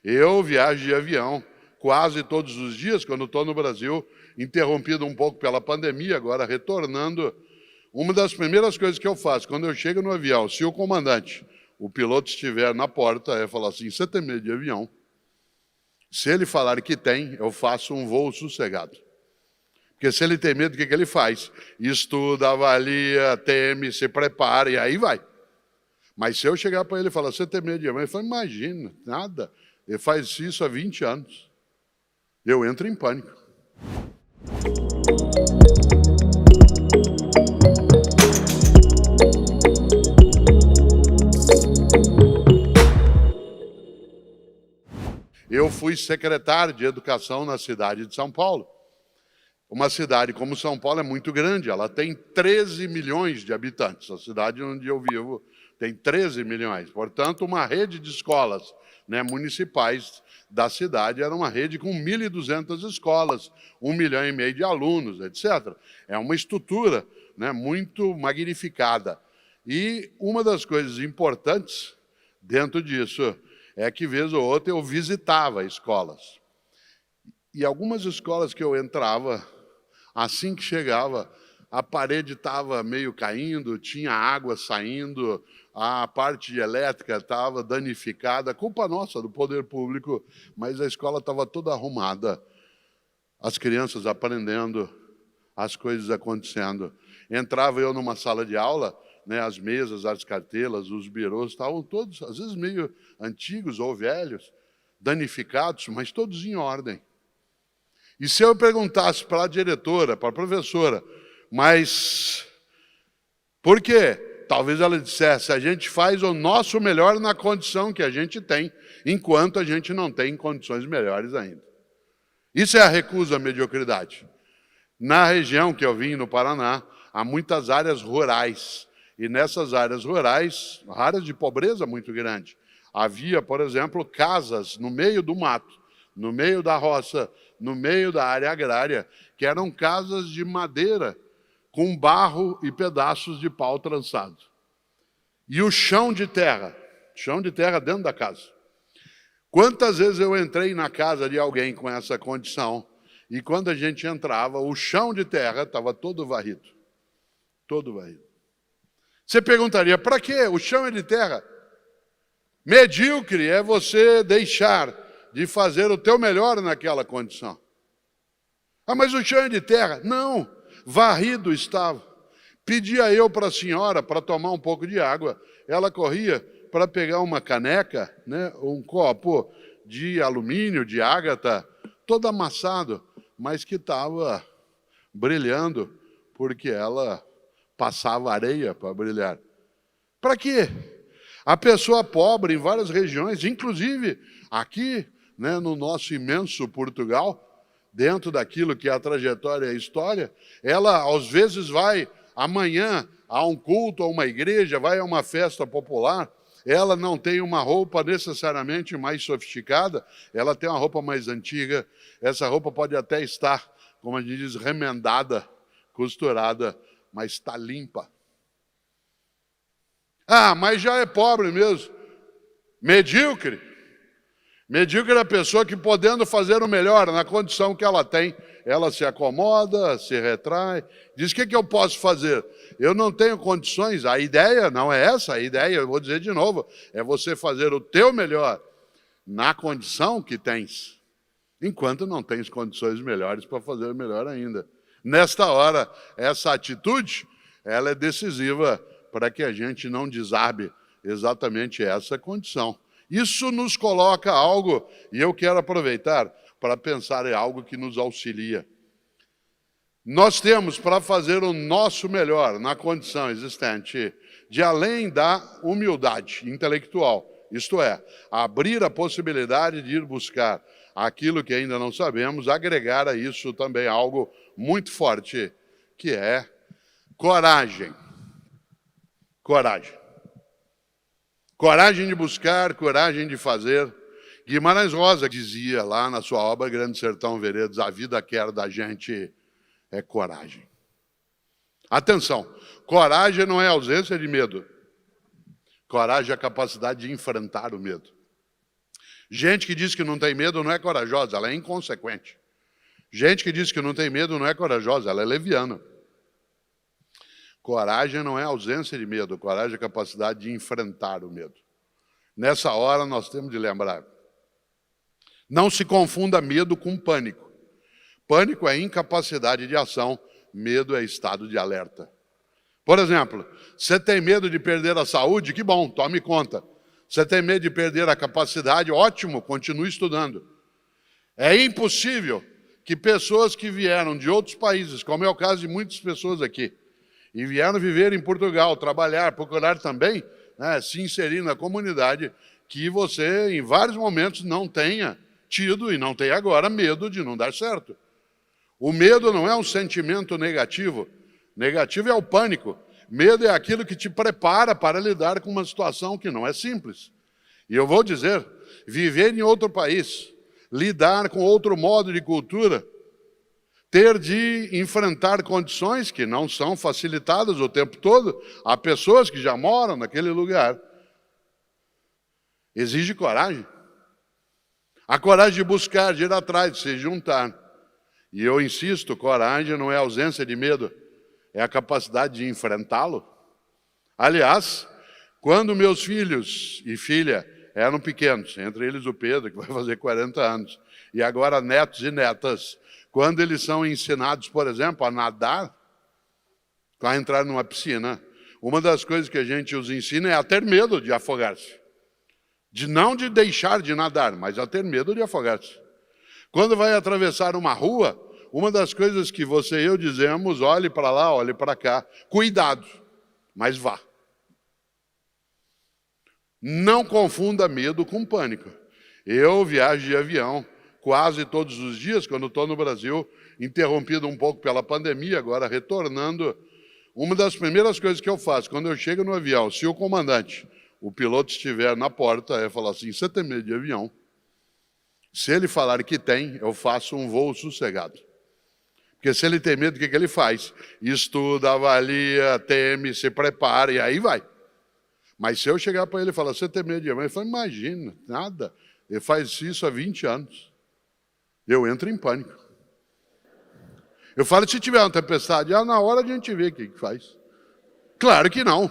Eu viajo de avião quase todos os dias, quando estou no Brasil, interrompido um pouco pela pandemia, agora retornando. Uma das primeiras coisas que eu faço, quando eu chego no avião, se o comandante, o piloto estiver na porta, é falar assim, você tem medo de avião? Se ele falar que tem, eu faço um voo sossegado. Porque se ele tem medo, o que ele faz? Estuda, avalia, teme, se prepara e aí vai. Mas se eu chegar para ele e falar, você tem medo de avião? Ele fala, imagina, nada. Ele faz isso há 20 anos. Eu entro em pânico. Eu fui secretário de Educação na cidade de São Paulo. Uma cidade como São Paulo é muito grande, ela tem 13 milhões de habitantes. A cidade onde eu vivo tem 13 milhões. Portanto, uma rede de escolas municipais da cidade era uma rede com 1.200 escolas, 1,5 milhão de alunos, etc. É uma estrutura muito magnificada. E uma das coisas importantes dentro disso é que, vez ou outra, eu visitava escolas. E algumas escolas que eu entrava, assim que chegava, a parede estava meio caindo, tinha água saindo, a parte elétrica estava danificada, culpa nossa, do poder público, mas a escola estava toda arrumada, as crianças aprendendo, as coisas acontecendo. Entrava eu numa sala de aula, as mesas, as cartelas, os birôs estavam todos, às vezes meio antigos ou velhos, danificados, mas todos em ordem. E se eu perguntasse para a diretora, para a professora, mas por quê? Talvez ela dissesse, a gente faz o nosso melhor na condição que a gente tem, enquanto a gente não tem condições melhores ainda. Isso é a recusa à mediocridade. Na região que eu vim, no Paraná, há muitas áreas rurais. E nessas áreas rurais, áreas de pobreza muito grande. Havia, por exemplo, casas no meio do mato, no meio da roça, no meio da área agrária, que eram casas de madeira, com barro e pedaços de pau trançado. E o chão de terra dentro da casa. Quantas vezes eu entrei na casa de alguém com essa condição, e quando a gente entrava, o chão de terra estava todo varrido. Todo varrido. Você perguntaria, para quê? O chão é de terra. Medíocre é você deixar de fazer o teu melhor naquela condição. Ah, mas o chão é de terra. Não, varrido estava. Pedia eu para a senhora para tomar um pouco de água. Ela corria para pegar uma caneca, um copo de alumínio, de ágata, todo amassado, mas que estava brilhando, porque ela passava areia para brilhar. Para quê? A pessoa pobre em várias regiões, inclusive aqui, no nosso imenso Portugal, dentro daquilo que é a trajetória e a história, ela às vezes vai amanhã a um culto, a uma igreja, vai a uma festa popular, ela não tem uma roupa necessariamente mais sofisticada, ela tem uma roupa mais antiga, essa roupa pode até estar, como a gente diz, remendada, costurada, mas está limpa. Ah, mas já é pobre mesmo. Medíocre. Medíocre é a pessoa que, podendo fazer o melhor na condição que ela tem, ela se acomoda, se retrai, diz, o que eu posso fazer? Eu não tenho condições. A ideia não é essa, a ideia, eu vou dizer de novo, é você fazer o teu melhor na condição que tens, enquanto não tens condições melhores para fazer o melhor ainda. Nesta hora, essa atitude, ela é decisiva para que a gente não desarme exatamente essa condição. Isso nos coloca algo, e eu quero aproveitar para pensar em algo que nos auxilia. Nós temos para fazer o nosso melhor na condição existente, de além da humildade intelectual, isto é, abrir a possibilidade de ir buscar aquilo que ainda não sabemos, agregar a isso também algo muito forte, que é coragem. Coragem. Coragem de buscar, coragem de fazer. Guimarães Rosa dizia lá na sua obra Grande Sertão Veredas, a vida quer da gente é coragem. Atenção, coragem não é ausência de medo. Coragem é a capacidade de enfrentar o medo. Gente que diz que não tem medo não é corajosa, ela é inconsequente. Gente que diz que não tem medo não é corajosa, ela é leviana. Coragem não é ausência de medo, coragem é a capacidade de enfrentar o medo. Nessa hora nós temos de lembrar. Não se confunda medo com pânico. Pânico é incapacidade de ação, medo é estado de alerta. Por exemplo, você tem medo de perder a saúde? Que bom, tome conta. Você tem medo de perder a capacidade? Ótimo, continue estudando. É impossível que pessoas que vieram de outros países, como é o caso de muitas pessoas aqui, e vieram viver em Portugal, trabalhar, procurar também, né, se inserir na comunidade, que você, em vários momentos, não tenha tido e não tem agora medo de não dar certo. O medo não é um sentimento negativo. Negativo é o pânico. Medo é aquilo que te prepara para lidar com uma situação que não é simples. E eu vou dizer, viver em outro país, lidar com outro modo de cultura, ter de enfrentar condições que não são facilitadas o tempo todo, há pessoas que já moram naquele lugar, exige coragem. A coragem de buscar, de ir atrás, de se juntar. E eu insisto, coragem não é ausência de medo, é a capacidade de enfrentá-lo. Aliás, quando meus filhos e filha eram pequenos, entre eles o Pedro, que vai fazer 40 anos, e agora netos e netas, quando eles são ensinados, por exemplo, a nadar, a entrar numa piscina, uma das coisas que a gente os ensina é a ter medo de afogar-se. Não de deixar de nadar, mas a ter medo de afogar-se. Quando vai atravessar uma rua, uma das coisas que você e eu dizemos, olhe para lá, olhe para cá, cuidado, mas vá. Não confunda medo com pânico. Eu viajo de avião quase todos os dias, quando estou no Brasil, interrompido um pouco pela pandemia, agora retornando. Uma das primeiras coisas que eu faço, quando eu chego no avião, se o comandante, o piloto estiver na porta, é falar assim, você tem medo de avião? Se ele falar que tem, eu faço um voo sossegado. Porque se ele tem medo, o que ele faz? Estuda, avalia, teme, se prepara e aí vai. Mas se eu chegar para ele e falar, você tem medo de avião? Ele fala, imagina, nada. Ele faz isso há 20 anos. Eu entro em pânico. Eu falo, se tiver uma tempestade, na hora a gente vê o que faz. Claro que não.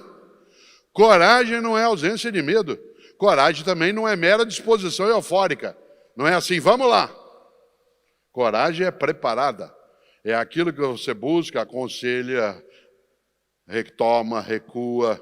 Coragem não é ausência de medo. Coragem também não é mera disposição eufórica. Não é assim, vamos lá. Coragem é preparada. É aquilo que você busca, aconselha, retoma, recua.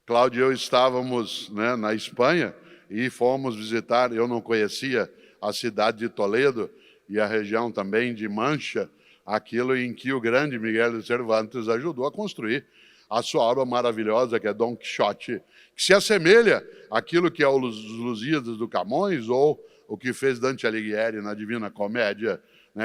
Cláudio e eu estávamos, na Espanha e fomos visitar, eu não conhecia a cidade de Toledo e a região também de Mancha, aquilo em que o grande Miguel de Cervantes ajudou a construir a sua obra maravilhosa, que é Dom Quixote, que se assemelha àquilo que é os Lusíadas do Camões ou o que fez Dante Alighieri na Divina Comédia,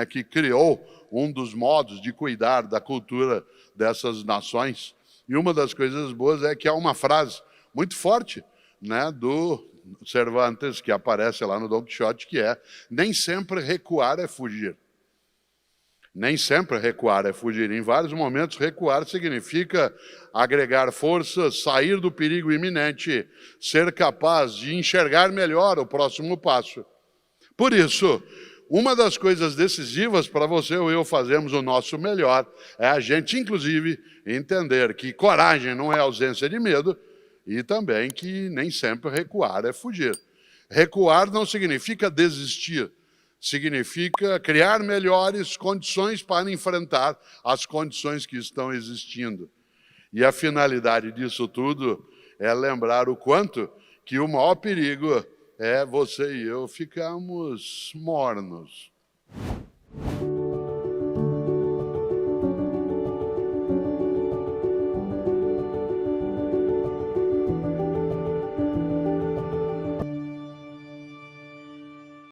que criou um dos modos de cuidar da cultura dessas nações. E uma das coisas boas é que há uma frase muito forte do Cervantes, que aparece lá no Dom Quixote, que é: nem sempre recuar é fugir. Nem sempre recuar é fugir. Em vários momentos, recuar significa agregar forças, sair do perigo iminente, ser capaz de enxergar melhor o próximo passo. Por isso, uma das coisas decisivas para você ou eu fazermos o nosso melhor é a gente, inclusive, entender que coragem não é ausência de medo e também que nem sempre recuar é fugir. Recuar não significa desistir, significa criar melhores condições para enfrentar as condições que estão existindo. E a finalidade disso tudo é lembrar o quanto que o maior perigo é você e eu ficarmos mornos.